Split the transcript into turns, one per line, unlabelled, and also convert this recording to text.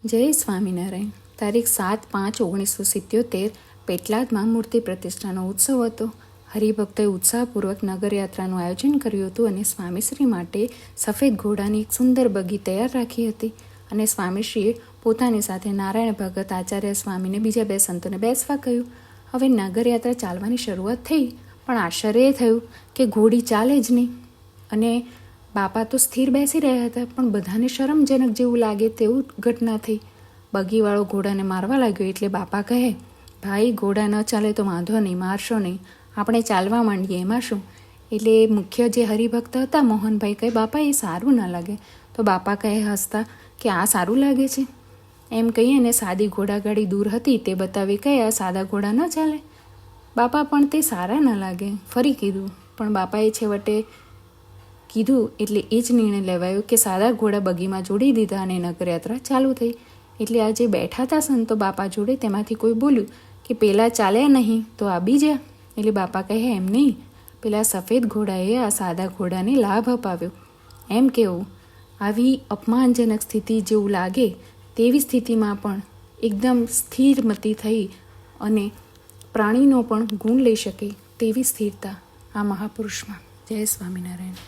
જય સ્વામિનારાયણ. તારીખ 7/5/1977 પેટલાદમાં મૂર્તિ પ્રતિષ્ઠાનો ઉત્સવ હતો. હરિભક્તોએ ઉત્સાહપૂર્વક નગરયાત્રાનું આયોજન કર્યું હતું અને સ્વામીશ્રી માટે સફેદ ઘોડાની એક સુંદર બગી તૈયાર રાખી હતી. અને સ્વામીશ્રીએ પોતાની સાથે નારાયણ ભગત, આચાર્ય સ્વામીને બીજા 2 સંતોને બેસવા કહ્યું. હવે નગરયાત્રા ચાલવાની શરૂઆત થઈ, પણ આશ્ચર્ય એ થયું કે ઘોડી ચાલે જ નહીં. અને બાપા તો સ્થિર બેસી રહ્યા હતા, પણ બધાને શરમજનક જેવું લાગે તેવું ઘટના થઈ. બગીવાળો ઘોડાને મારવા લાગ્યો એટલે બાપા કહે, ભાઈ, ઘોડા ન ચાલે તો વાંધો નહીં, મારશો નહીં, આપણે ચાલવા માંડીએ, એમાં શું. એટલે મુખ્ય જે હરિભક્ત હતા મોહનભાઈ કહે, બાપા એ સારું ના લાગે. તો બાપા કહે હસતા કે આ સારું લાગે છે એમ કહીએ ને સાદી ઘોડાગાડી દૂર હતી તે બતાવી કહે, આ સાદા ઘોડા ન ચાલે. બાપા પણ તે સારા ન લાગે. ફરી કીધું, પણ બાપાએ છેવટે કીધું એટલે એ જ નિર્ણય લેવાયો કે સાદા ઘોડા બગીમાં જોડી દીધા અને નગરયાત્રા ચાલુ થઈ. એટલે આ જે બેઠા હતા સંતો બાપા જોડે, તેમાંથી કોઈ બોલ્યું કે પેલા ચાલ્યા નહીં તો આ બીજા. એટલે બાપા કહે, એમ નહીં, પેલા સફેદ ઘોડાએ આ સાદા ઘોડાને લાભ અપાવ્યો એમ કેવું. આવી અપમાનજનક સ્થિતિ જેવું લાગે તેવી સ્થિતિમાં પણ એકદમ સ્થિરમતી થઈ અને પ્રાણીનો પણ ગુણ લઈ શકે તેવી સ્થિરતા આ મહાપુરુષમાં. જય સ્વામિનારાયણ.